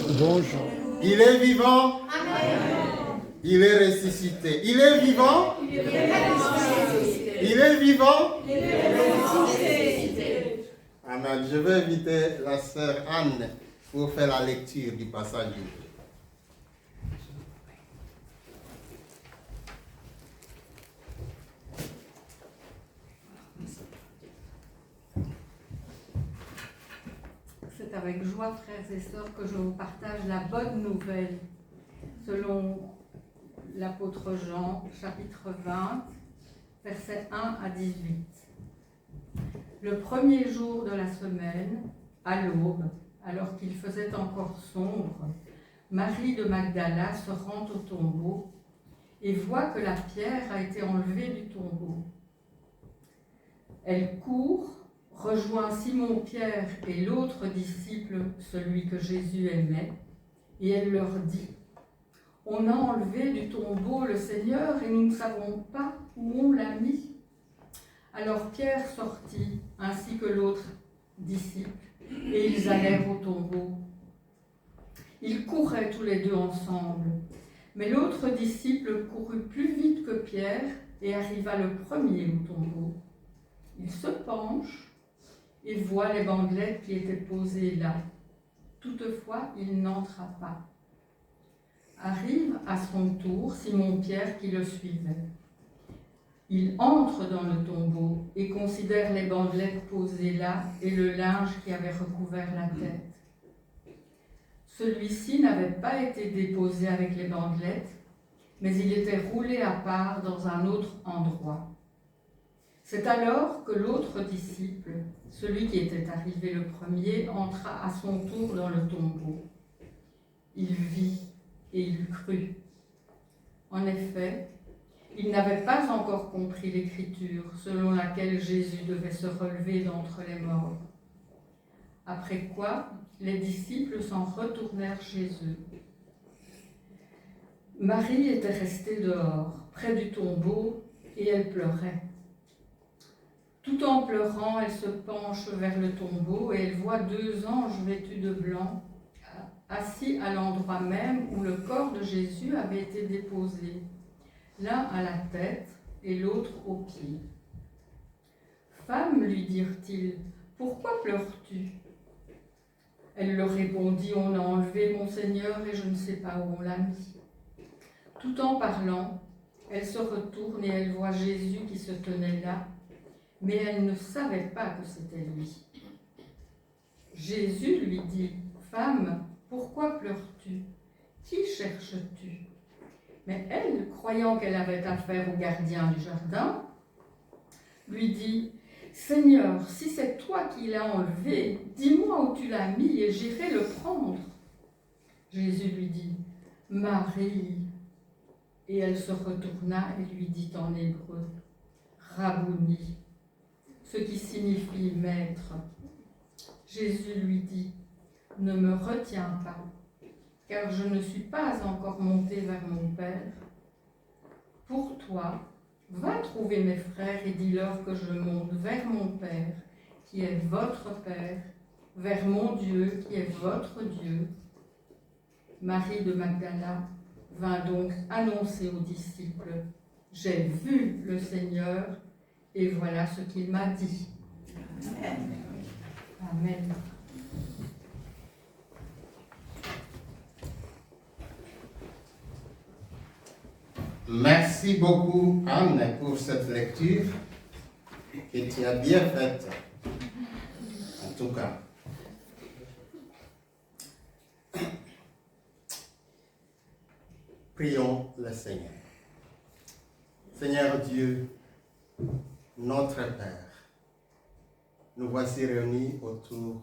Bonjour. Il est vivant. Amen. Il est ressuscité. Il est vivant. Il est ressuscité. Il est vivant. Il est ressuscité. Amen. Je vais inviter la sœur Anne pour faire la lecture du passage du jour. C'est avec joie, frères et sœurs, que je vous partage la bonne nouvelle selon l'apôtre Jean, chapitre 20, versets 1 à 18. Le premier jour de la semaine, à l'aube, alors qu'il faisait encore sombre, Marie de Magdala se rend au tombeau et voit que la pierre a été enlevée du tombeau. Elle court, rejoint Simon-Pierre et l'autre disciple, celui que Jésus aimait, et elle leur dit : « On a enlevé du tombeau le Seigneur et nous ne savons pas où on l'a mis. » Alors Pierre sortit, ainsi que l'autre disciple, et ils allèrent au tombeau. Ils couraient tous les deux ensemble, mais l'autre disciple courut plus vite que Pierre et arriva le premier au tombeau. Il se penche et voit les bandelettes qui étaient posées là. Toutefois, il n'entra pas. Arrive à son tour Simon-Pierre qui le suivait. Il entre dans le tombeau et considère les bandelettes posées là et le linge qui avait recouvert la tête. Celui-ci n'avait pas été déposé avec les bandelettes, mais il était roulé à part dans un autre endroit. C'est alors que l'autre disciple, celui qui était arrivé le premier, entra à son tour dans le tombeau. Il vit et il crut. En effet, il n'avait pas encore compris l'écriture selon laquelle Jésus devait se relever d'entre les morts. Après quoi, les disciples s'en retournèrent chez eux. Marie était restée dehors, près du tombeau, et elle pleurait. Tout en pleurant, elle se penche vers le tombeau et elle voit deux anges vêtus de blanc, assis à l'endroit même où le corps de Jésus avait été déposé, l'un à la tête et l'autre aux pieds. « Femme, lui dirent-ils, pourquoi pleures-tu » Elle leur répondit : « On a enlevé mon Seigneur et je ne sais pas où on l'a mis. » Tout en parlant, elle se retourne et elle voit Jésus qui se tenait là, mais elle ne savait pas que c'était lui. Jésus lui dit : « Femme, pourquoi pleures-tu ? Qui cherches-tu » Mais elle, croyant qu'elle avait affaire au gardien du jardin, lui dit : « Seigneur, si c'est toi qui l'as enlevé, dis-moi où tu l'as mis et j'irai le prendre. » Jésus lui dit : « Marie. » Et elle se retourna et lui dit en hébreu : « Rabouni », ce qui signifie maître. Jésus lui dit : « Ne me retiens pas, car je ne suis pas encore monté vers mon Père. Pour toi, va trouver mes frères et dis-leur que je monte vers mon Père, qui est votre Père, vers mon Dieu, qui est votre Dieu. » Marie de Magdala vint donc annoncer aux disciples : « J'ai vu le Seigneur, et voilà ce qu'il m'a dit. » Amen. Amen. Merci beaucoup, Anne, pour cette lecture que tu as bien faite. En tout cas. Prions le Seigneur. Seigneur Dieu, notre Père, nous voici réunis autour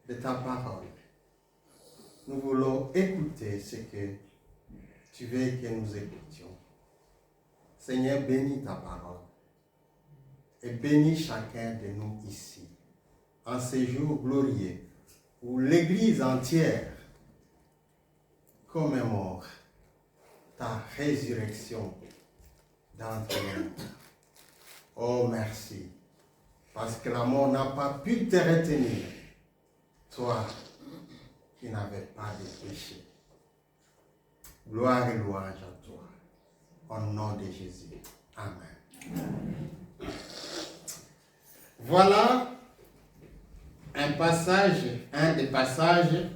de ta parole. Nous voulons écouter ce que tu veux que nous écoutions. Seigneur, bénis ta parole et bénis chacun de nous ici, en ce jour glorieux où l'Église entière commémore ta résurrection d'entre les morts. Oh, merci, parce que la mort n'a pas pu te retenir, toi qui qui n'avait pas de péché. Gloire et louange à toi. Au nom de Jésus. Amen. Voilà un des passages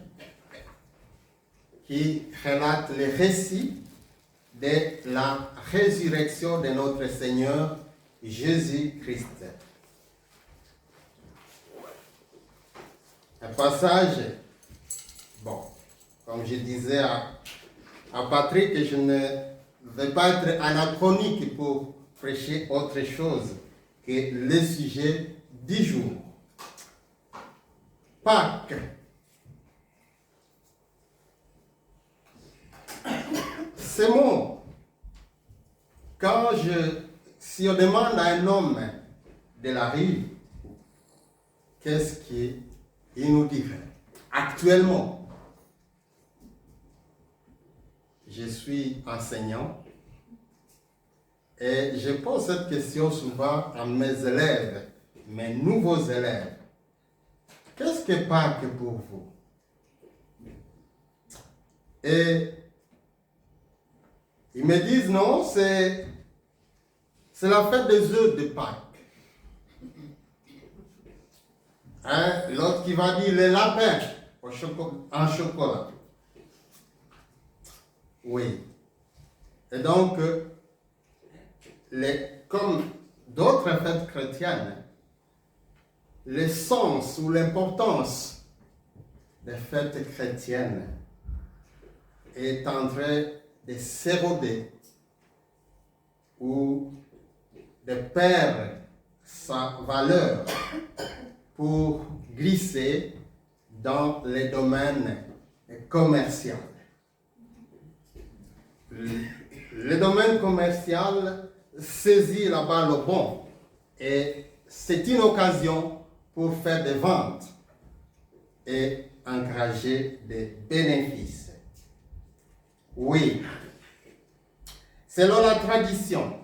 qui relate le récit de la résurrection de notre Seigneur Jésus-Christ. Un passage, bon, comme je disais à Patrick, je ne vais pas être anachronique pour prêcher autre chose que le sujet du jour. Pâques. Ce mot, si on demande à un homme de la rue, qu'est-ce qu'il nous dirait? Actuellement, je suis enseignant et je pose cette question souvent à mes élèves, mes nouveaux élèves. Qu'est-ce que Pâques pour vous? Et ils me disent non, c'est la fête des œufs de Pâques. Hein? L'autre qui va dire les lapins en chocolat. Oui. Et donc, comme d'autres fêtes chrétiennes, le sens ou l'importance des fêtes chrétiennes est en train de s'éroder ou de perdre sa valeur pour glisser dans les domaines commerciaux. Le domaine commercial saisit la balle au bon et c'est une occasion pour faire des ventes et engager des bénéfices. Oui, selon la tradition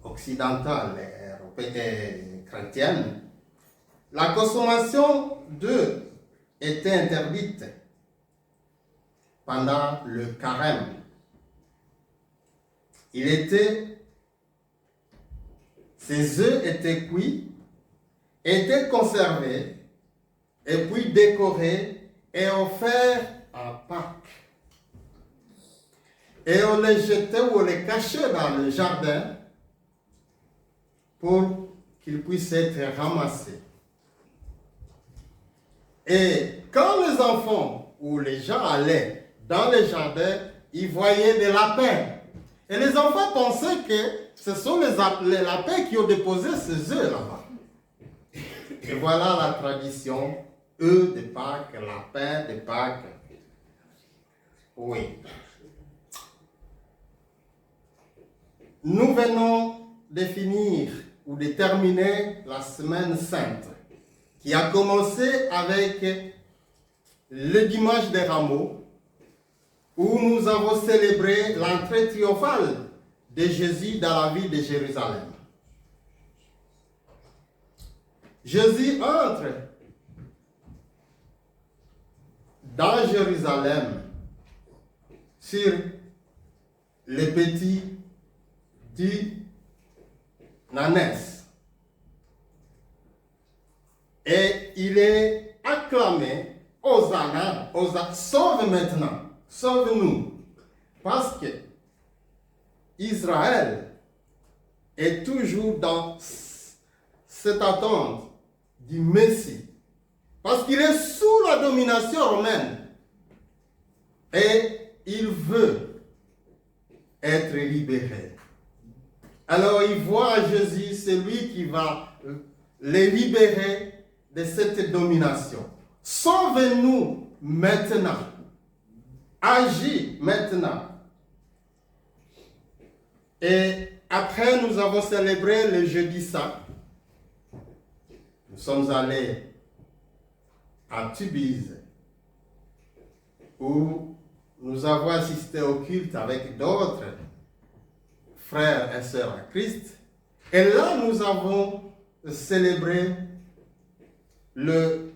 occidentale et européenne et chrétienne, la consommation d'œufs était interdite pendant le carême. Ces œufs étaient cuits, étaient conservés, et puis décorés et offerts à Pâques. Et on les jetait ou on les cachait dans le jardin pour qu'ils puissent être ramassés. Et quand les enfants ou les gens allaient dans le jardin, ils voyaient des lapins. Et les enfants pensaient que ce sont les lapins qui ont déposé ces œufs là-bas. Et voilà la tradition, œufs de Pâques, lapins de Pâques. Oui. Nous venons de finir ou de terminer la semaine sainte, qui a commencé avec le dimanche des Rameaux, où nous avons célébré l'entrée triomphale de Jésus dans la ville de Jérusalem. Jésus entre dans Jérusalem sur les petits du Nanès. Et il est acclamé, Hosanna, sauve maintenant, sauve-nous. Parce que Israël est toujours dans cette attente du Messie. Parce qu'il est sous la domination romaine. Et il veut être libéré. Alors il voit Jésus, c'est lui qui va les libérer de cette domination. Sauve-nous maintenant. Agis maintenant. Et après, nous avons célébré le jeudi saint. Nous sommes allés à Tubize, où nous avons assisté au culte avec d'autres frères et sœurs en Christ. Et là, nous avons célébré le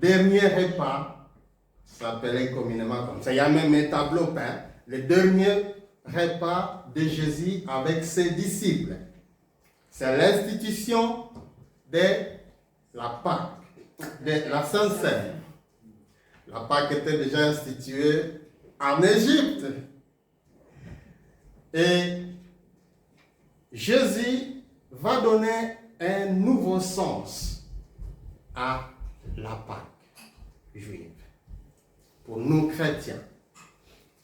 dernier repas s'appelait communément comme ça. Il y a même un tableau peint, le dernier repas de Jésus avec ses disciples. C'est l'institution de la Pâque, de la Sainte Seine. La Pâque était déjà instituée en Égypte. Et Jésus va donner un nouveau sens à la Pâque juive. Pour nous chrétiens,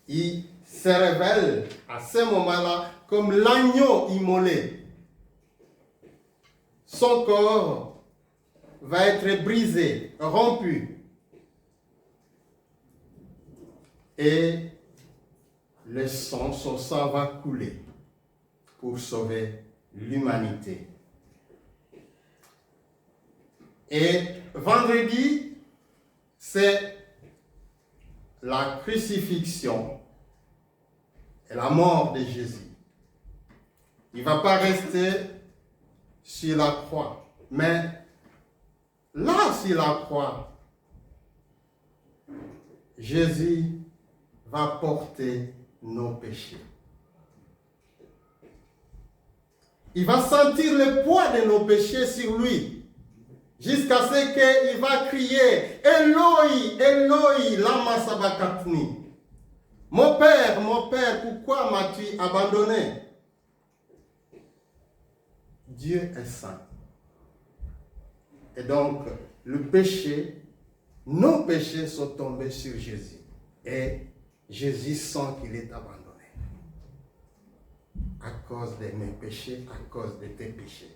il se révèle à ce moment-là comme l'agneau immolé. Son corps va être brisé, rompu. Et son sang va couler pour sauver l'humanité. Et vendredi, c'est la crucifixion et la mort de Jésus. Il ne va pas rester sur la croix, mais là, sur la croix, Jésus va porter nos péchés. Il va sentir le poids de nos péchés sur lui, jusqu'à ce qu'il va crier « Eloi, Eloi, lama sabachthani » « Mon Père, pourquoi m'as-tu abandonné ?» Dieu est saint. Et donc, le péché, nos péchés sont tombés sur Jésus. Et Jésus sent qu'il est abandonné. À cause de mes péchés, à cause de tes péchés.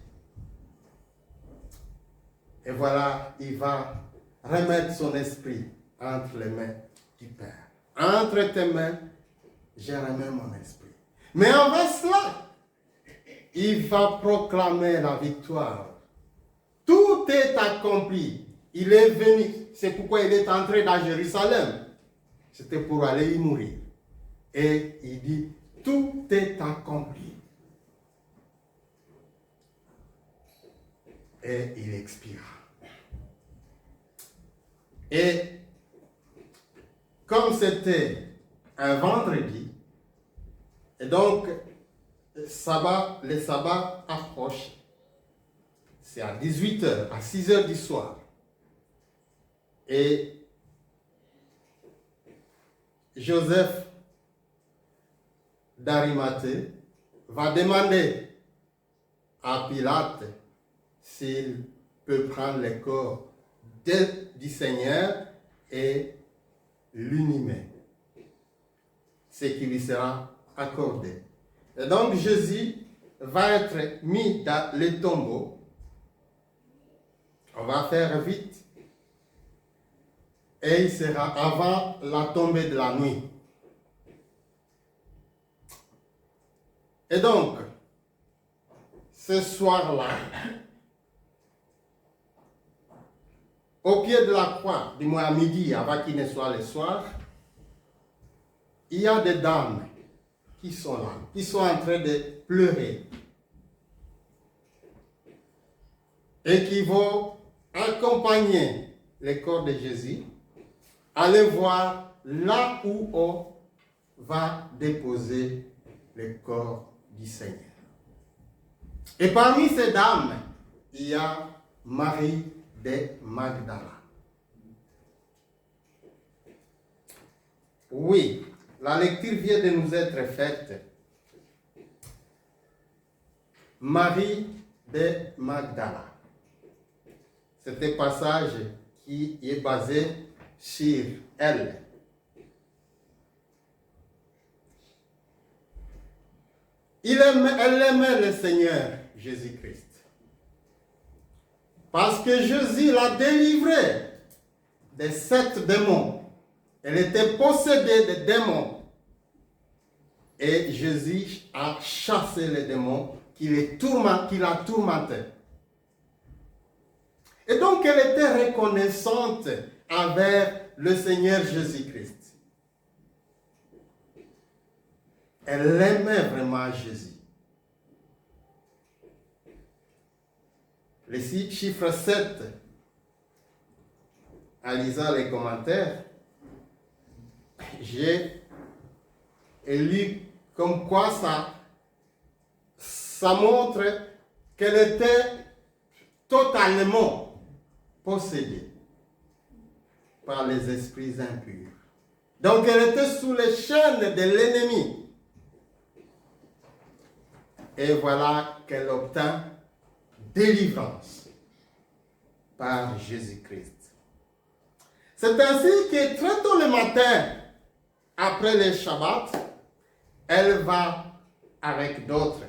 Et voilà, il va remettre son esprit entre les mains du Père. Entre tes mains, j'ai remis mon esprit. Mais envers cela, il va proclamer la victoire. Tout est accompli. Il est venu. C'est pourquoi il est entré dans Jérusalem. C'était pour aller y mourir. Et il dit, tout est accompli. Et il expira. Et comme c'était un vendredi, et donc le sabbat approche, c'est à 18h, à 6h du soir. Et Joseph d'Arimathée va demander à Pilate s'il peut prendre le corps du Seigneur et l'inhumer, ce qui lui sera accordé. Et donc Jésus va être mis dans le tombeau. On va faire vite. Et il sera avant la tombée de la nuit. Et donc, ce soir-là, au pied de la croix, du moins à midi, avant qu'il ne soit le soir, il y a des dames qui sont là, qui sont en train de pleurer. Et qui vont accompagner le corps de Jésus, aller voir là où on va déposer le corps du Seigneur. Et parmi ces dames, il y a Marie de Magdala. Oui, la lecture vient de nous être faite. Marie de Magdala. C'est un passage qui est basé sur elle. Elle aimait le Seigneur Jésus-Christ. Parce que Jésus l'a délivrée de 7 démons. Elle était possédée de démons. Et Jésus a chassé les démons qui la tourmentaient. Et donc elle était reconnaissante envers le Seigneur Jésus-Christ. Elle aimait vraiment Jésus. Le chiffre 7 en lisant les commentaires, j'ai lu comme quoi ça montre qu'elle était totalement possédée par les esprits impurs. Donc elle était sous les chaînes de l'ennemi. Et voilà qu'elle obtint délivrance par Jésus-Christ. C'est ainsi que très tôt le matin, après le Shabbat, elle va avec d'autres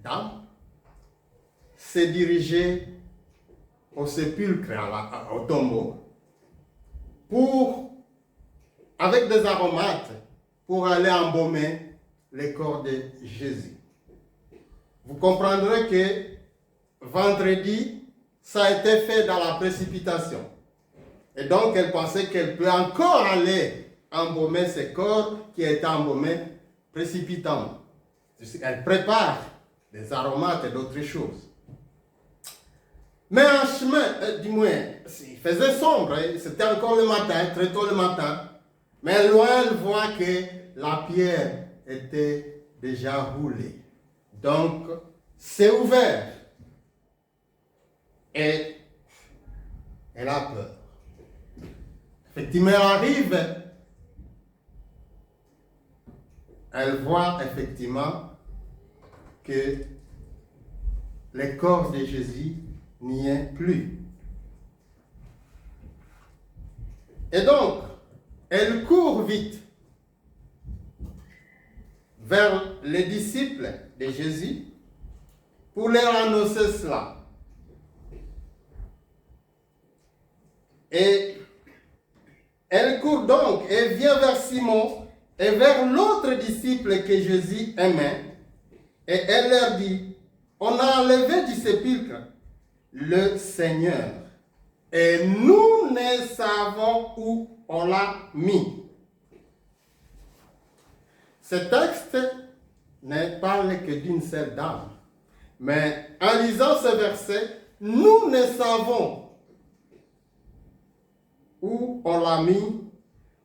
dames se diriger au sépulcre, au tombeau, avec des aromates, pour aller embaumer le corps de Jésus. Vous comprendrez que vendredi, ça a été fait dans la précipitation. Et donc, elle pensait qu'elle peut encore aller embaumer ce corps qui a été embaumé précipitamment. Elle prépare des aromates et d'autres choses. Mais en chemin, du moins, il faisait sombre, c'était encore le matin, très tôt le matin. Mais loin, elle voit que la pierre était déjà roulée. Donc, c'est ouvert. Et elle a peur. Effectivement, elle arrive. Elle voit effectivement que le corps de Jésus n'y est plus. Et donc, elle court vite vers les disciples de Jésus pour leur annoncer cela. Et elle court donc et vient vers Simon et vers l'autre disciple que Jésus aimait. Et elle leur dit, on a enlevé du sépulcre le Seigneur. Et nous ne savons où on l'a mis. Ce texte ne parle que d'une seule dame. Mais en lisant ce verset, nous ne savons où on l'a mis,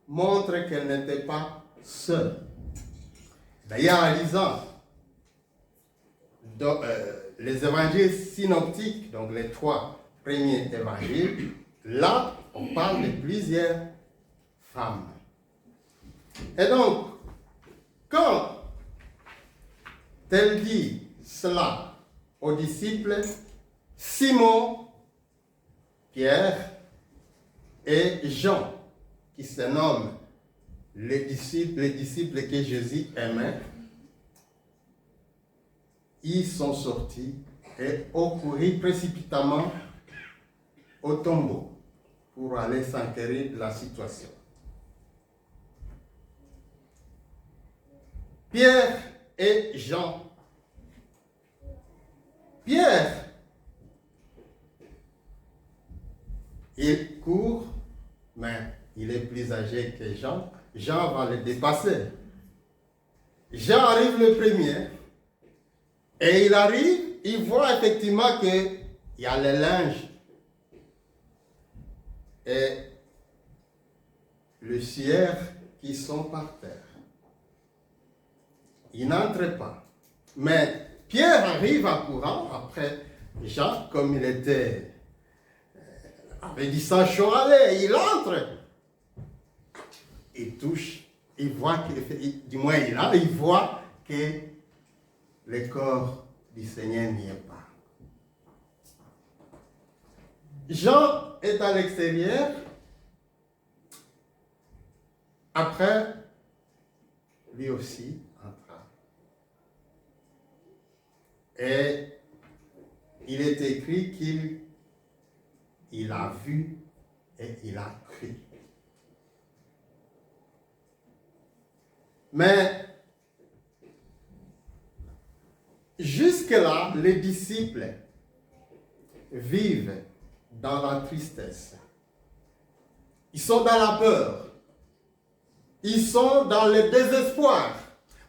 montre qu'elle n'était pas seule. D'ailleurs, en lisant les évangiles synoptiques, donc les 3 premiers évangiles, là, on parle de plusieurs femmes. Et donc, quand elle dit cela aux disciples, Simon, Pierre et Jean, qui se nomment les disciples que Jésus aimait, ils sont sortis et ont couru précipitamment au tombeau pour aller s'enquérir de la situation. Pierre et Jean. Pierre, il court, mais il est plus âgé que Jean. Jean va le dépasser. Jean arrive le premier. Et il arrive, il voit effectivement qu'il y a les linges et le suaire qui sont par terre. Il n'entre pas. Mais Pierre arrive en courant après Jean, comme il était avec du sang chaud à l'air, il entre. Il touche, il voit qu'il fait, du moins il voit que le corps du Seigneur n'y est pas. Jean est à l'extérieur. Après, lui aussi entra. Et il est écrit qu'il a vu et il a cru. Mais jusque-là, les disciples vivent dans la tristesse. Ils sont dans la peur. Ils sont dans le désespoir.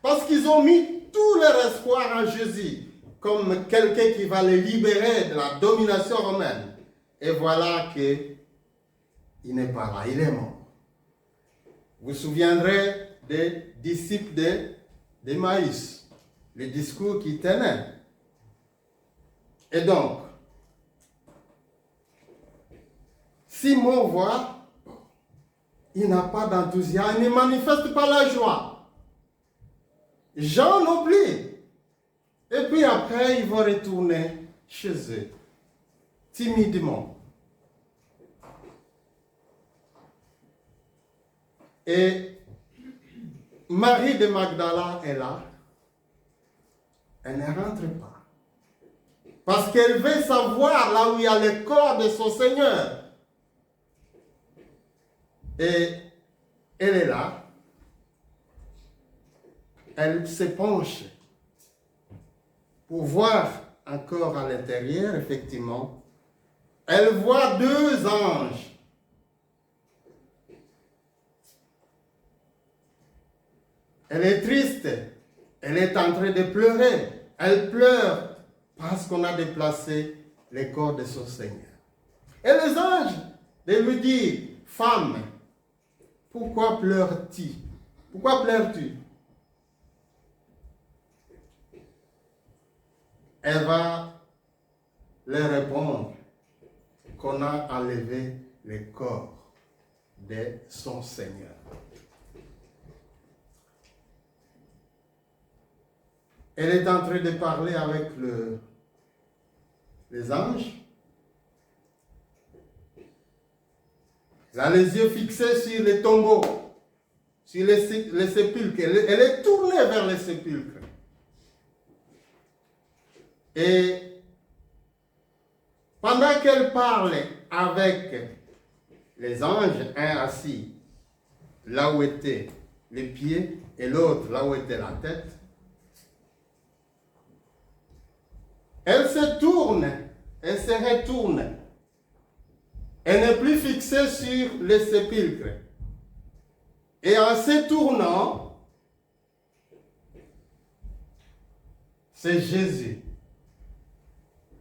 Parce qu'ils ont mis tout leur espoir en Jésus, comme quelqu'un qui va les libérer de la domination romaine. Et voilà que il n'est pas là, il est mort. Vous vous souviendrez des disciples d'Emmaüs, le discours qu'ils tenaient. Et donc, Simon voit, il n'a pas d'enthousiasme, il ne manifeste pas la joie. Jean non plus. Et puis après, ils vont retourner chez eux, timidement. Et Marie de Magdala est là. Elle ne rentre pas. Parce qu'elle veut savoir là où il y a le corps de son Seigneur. Et elle est là. Elle se penche pour voir encore à l'intérieur, effectivement. Elle voit 2 anges. Elle est triste. Elle est en train de pleurer. Elle pleure parce qu'on a déplacé le corps de son Seigneur. Et les anges de lui dire, femme, pourquoi pleures-tu? Pourquoi pleures-tu? Elle va leur répondre qu'on a enlevé le corps de son Seigneur. Elle est en train de parler avec les anges. Elle a les yeux fixés sur les tombeaux, sur les sépulcres. Elle est tournée vers les sépulcres. Et pendant qu'elle parle avec les anges, un assis là où étaient les pieds et l'autre là où était la tête, elle se tourne, elle se retourne. Elle n'est plus fixée sur les sépulcres. Et en se tournant, c'est Jésus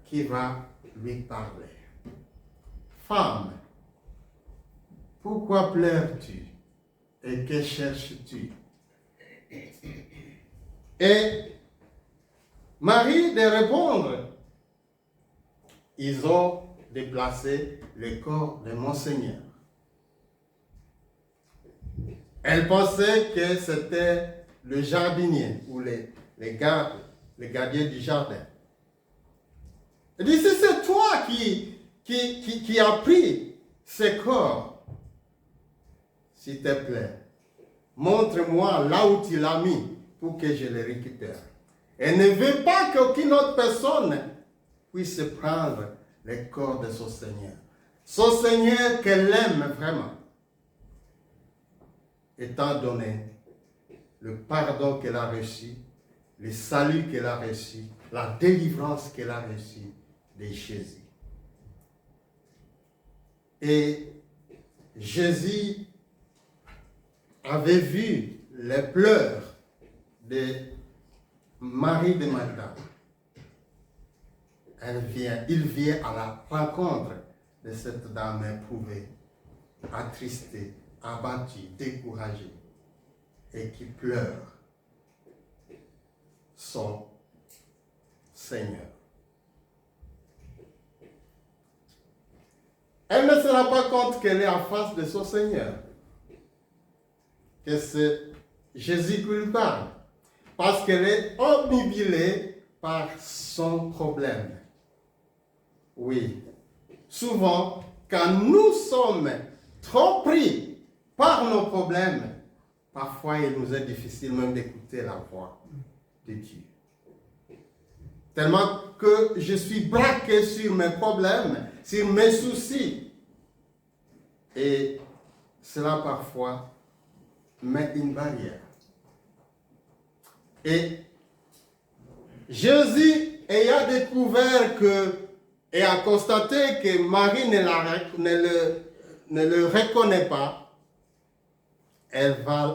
qui va lui parler. Femme, pourquoi pleures-tu et que cherches-tu? Et Marie de répondre, ils ont déplacé le corps de mon Seigneur. Elle pensait que c'était le jardinier ou les gardiens du jardin. Elle dit, c'est toi qui as pris ce corps. S'il te plaît, montre-moi là où tu l'as mis pour que je le récupère. Elle ne veut pas qu'aucune autre personne puisse prendre le corps de son Seigneur. Son Seigneur qu'elle aime vraiment. Étant donné le pardon qu'elle a reçu, le salut qu'elle a reçu, la délivrance qu'elle a reçue de Jésus. Et Jésus avait vu les pleurs de Marie de Magdala. Il vient à la rencontre de cette dame éprouvée, attristée, abattue, découragée, et qui pleure son Seigneur. Elle ne se rend pas compte qu'elle est en face de son Seigneur, que c'est Jésus qui lui parle, parce qu'elle est obnubilée par son problème. Oui, souvent, quand nous sommes trop pris par nos problèmes, parfois il nous est difficile même d'écouter la voix de Dieu. Tellement que je suis braqué sur mes problèmes, sur mes soucis. Et cela parfois met une barrière. Et Jésus ayant découvert et a constaté que Marie ne le reconnaît pas,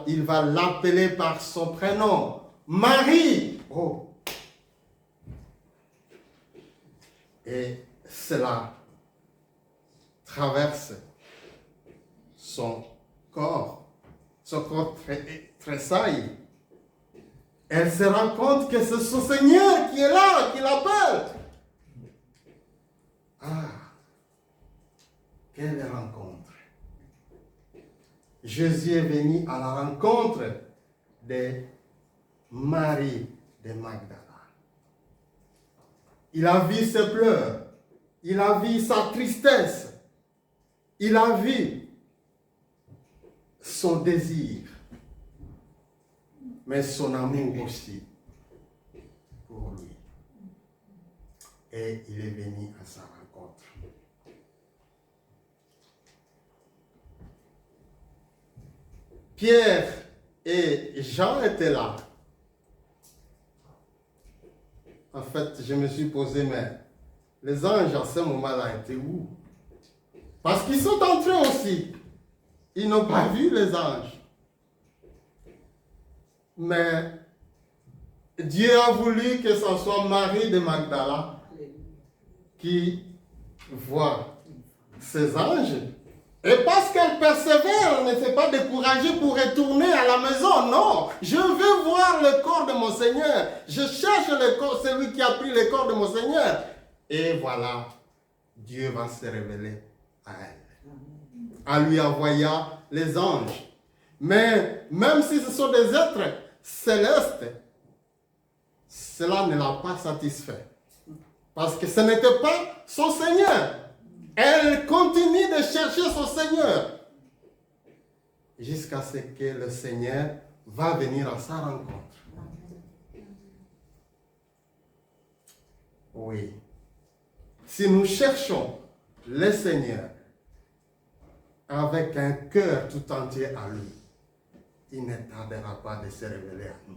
il va l'appeler par son prénom. Marie! Oh! Et cela traverse son corps tressaille. Elle se rend compte que c'est son Seigneur qui est là, qui l'appelle. Ah, quelle rencontre! Jésus est venu à la rencontre de Marie de Magdala. Il a vu ses pleurs, il a vu sa tristesse, il a vu son désir, mais son amour aussi pour lui. Et il est venu à sa rencontre. Pierre et Jean étaient là. En fait, je me suis posé, mais les anges à ce moment-là étaient où? Parce qu'ils sont entrés aussi. Ils n'ont pas vu les anges. Mais Dieu a voulu que ce soit Marie de Magdala qui voit ces anges. Et parce qu'elle persévère, elle ne s'est pas découragée pour retourner à la maison. Non, je veux voir le corps de mon Seigneur. Je cherche le corps, celui qui a pris le corps de mon Seigneur. Et voilà, Dieu va se révéler à elle, en lui envoyant les anges. Mais même si ce sont des êtres célestes, cela ne l'a pas satisfait. Parce que ce n'était pas son Seigneur. Elle continue de chercher son Seigneur jusqu'à ce que le Seigneur va venir à sa rencontre. Oui. Si nous cherchons le Seigneur avec un cœur tout entier à lui, il ne tardera pas de se révéler à nous.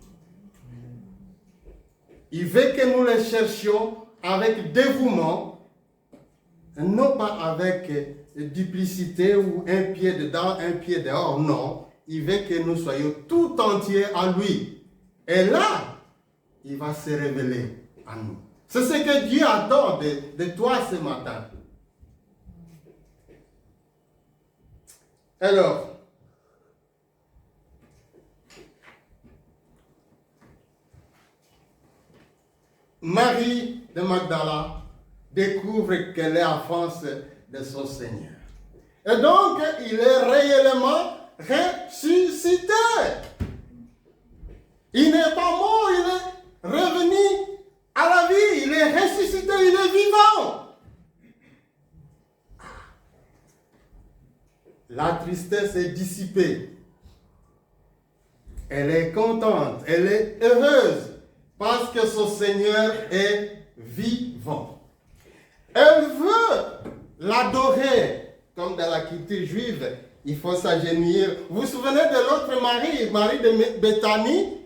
Il veut que nous le cherchions avec dévouement, non pas avec duplicité ou un pied dedans, un pied dehors, non. Il veut que nous soyons tout entiers à lui. Et là, il va se révéler à nous. C'est ce que Dieu attend de toi ce matin. Alors, Marie de Magdala découvre qu'elle est enfant de son Seigneur. Et donc, il est réellement ressuscité. Il n'est pas mort, il est revenu à la vie, il est ressuscité, il est vivant. La tristesse est dissipée. Elle est contente, elle est heureuse parce que son Seigneur est vivant. Elle veut l'adorer, comme dans la culture juive, il faut s'agenouiller. Vous vous souvenez de l'autre Marie, Marie de Béthanie,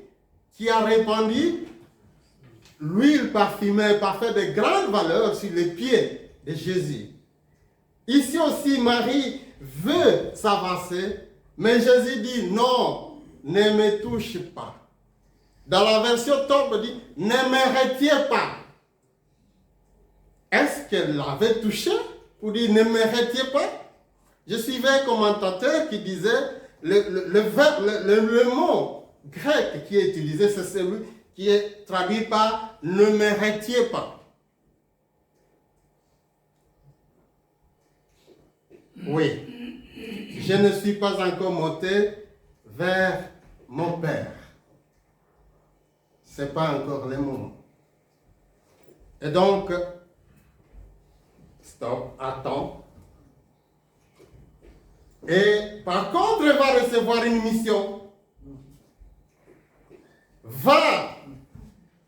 qui a répandu l'huile parfumée, parfait de grande valeur sur les pieds de Jésus. Ici aussi, Marie veut s'avancer, mais Jésus dit non, ne me touche pas. Dans la version Torbe dit, ne me retire pas. Est-ce qu'elle l'avait touché pour dire ne me retire pas? Je suivais un commentateur qui disait le mot grec qui est utilisé, c'est celui qui est traduit par ne me retire pas. Oui, je ne suis pas encore monté vers mon Père. Ce n'est pas encore le moment. Et donc, stop, attends. Et par contre, elle va recevoir une mission. Va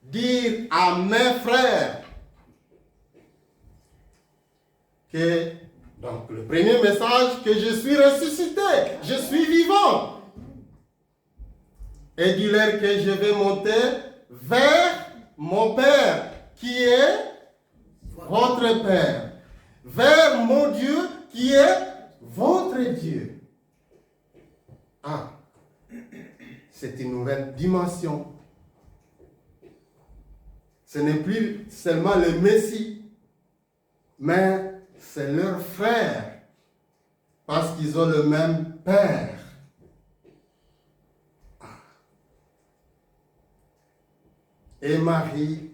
dire à mes frères que, donc le premier message, que je suis ressuscité, je suis vivant. Et dis-leur que je vais monter vers mon Père, qui est votre Père, vers mon Dieu, qui est votre Dieu. Ah, c'est une nouvelle dimension. Ce n'est plus seulement le Messie, mais c'est leur frère. parce qu'ils ont le même Père. Et Marie,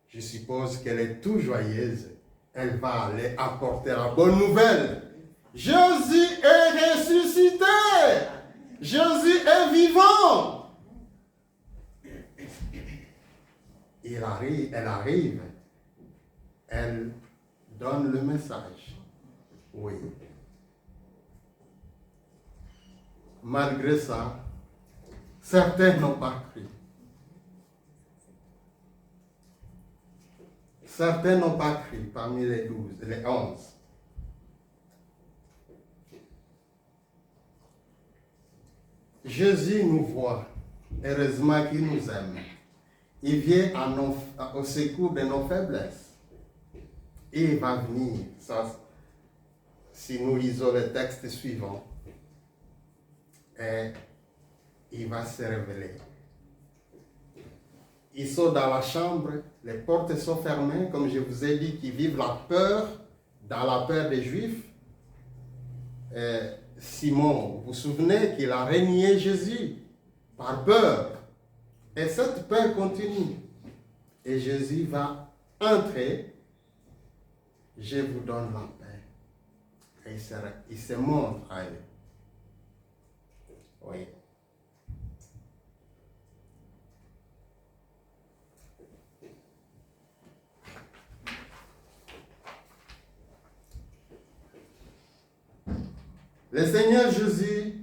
je suppose qu'elle est tout joyeuse. Elle va aller apporter la bonne nouvelle. Jésus est ressuscité. Jésus est vivant. Elle arrive. Elle donne le message. Oui. Malgré ça, certains n'ont pas cru. Certains n'ont pas cru parmi les 12, les 11. Jésus nous voit. Heureusement qu'il nous aime. Il vient au secours de nos faiblesses. Et il va venir. Ça, si nous lisons le texte suivant, et il va se révéler. Ils sont dans la chambre, les portes sont fermées, comme je vous ai dit, qu'ils vivent la peur, dans la peur des Juifs. Simon, vous vous souvenez qu'il a renié Jésus par peur. Et cette peur continue. Et Jésus va entrer. Je vous donne la paix. Et il se montre à eux. Oui. Le Seigneur Jésus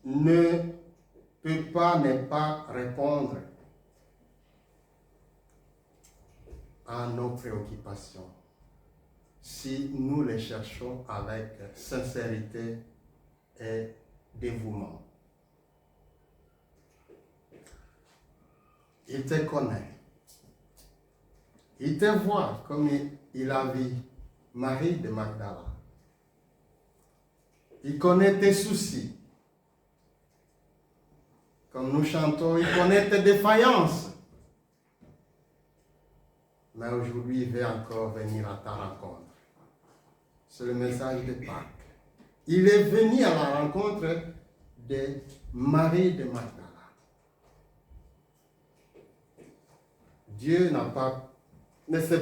ne peut pas ne pas répondre à nos préoccupations si nous les cherchons avec sincérité et dévouement. Il te connaît. Il te voit comme il a vu Marie de Magdala. Il connaît tes soucis. Comme nous chantons, il connaît tes défaillances. Mais aujourd'hui, il veut encore venir à ta rencontre. C'est le message de Pâques. Il est venu à la rencontre de Marie de Magdala. Dieu n'a pas... Mais c'est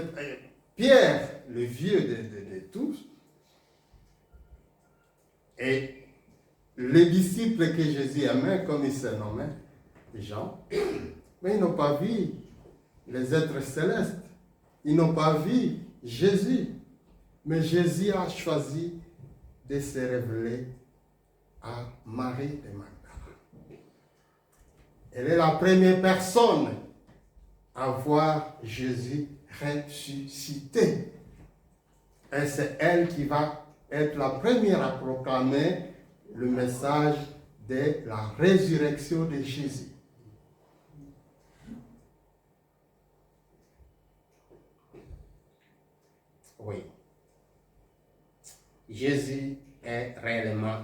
Pierre, le vieux de tous, et les disciples que Jésus aimait, comme il se nommait, Jean, mais ils n'ont pas vu les êtres célestes. Ils n'ont pas vu Jésus. Mais Jésus a choisi de se révéler à Marie de Magdala. Elle est la première personne à voir Jésus ressuscité. Et c'est elle qui va être la première à proclamer le message de la résurrection de Jésus. Oui. Jésus est réellement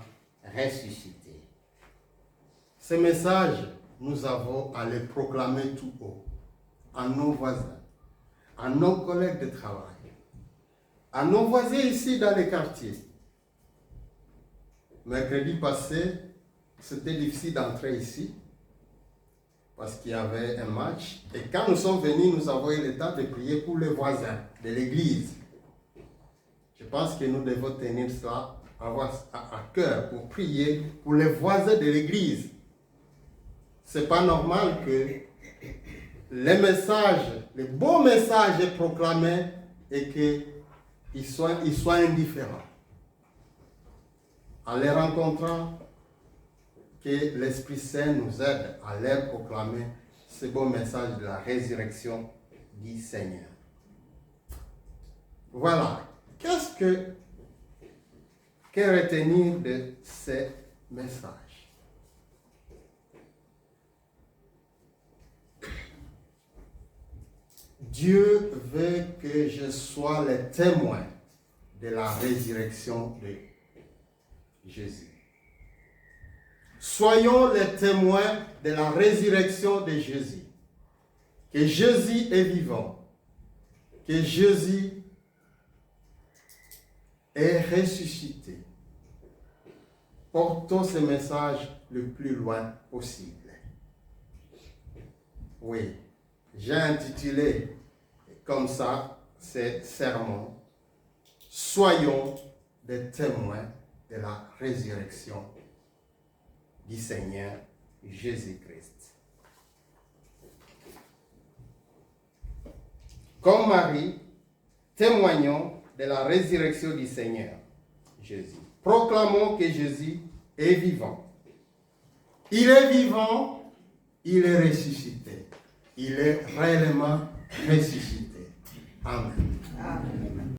ressuscité. Ce message, nous avons à le proclamer tout haut, à nos voisins, à nos collègues de travail, à nos voisins ici dans les quartiers. Mercredi passé, c'était difficile d'entrer ici parce qu'il y avait un match. Et quand nous sommes venus, nous avons eu le temps de prier pour les voisins de l'église. Je pense que nous devons tenir cela à cœur pour prier pour les voisins de l'église. Ce n'est pas normal que les messages, les beaux messages est proclamé et qu'ils soient indifférents. En les rencontrant, que l'Esprit Saint nous aide à leur proclamer ce beau message de la résurrection du Seigneur. Voilà. Que retenir de ces messages? Dieu veut que je sois le témoin de la résurrection de Jésus. Soyons les témoins de la résurrection de Jésus. Que Jésus est vivant. Que Jésus est ressuscité. portons ce message le plus loin possible. Oui, j'ai intitulé comme ça ce sermon « Soyons des témoins de la résurrection du Seigneur Jésus-Christ ». Comme Marie, témoignons de la résurrection du Seigneur Jésus. Proclamons que Jésus est vivant. Il est vivant, il est ressuscité. Il est réellement ressuscité. Amen. Amen.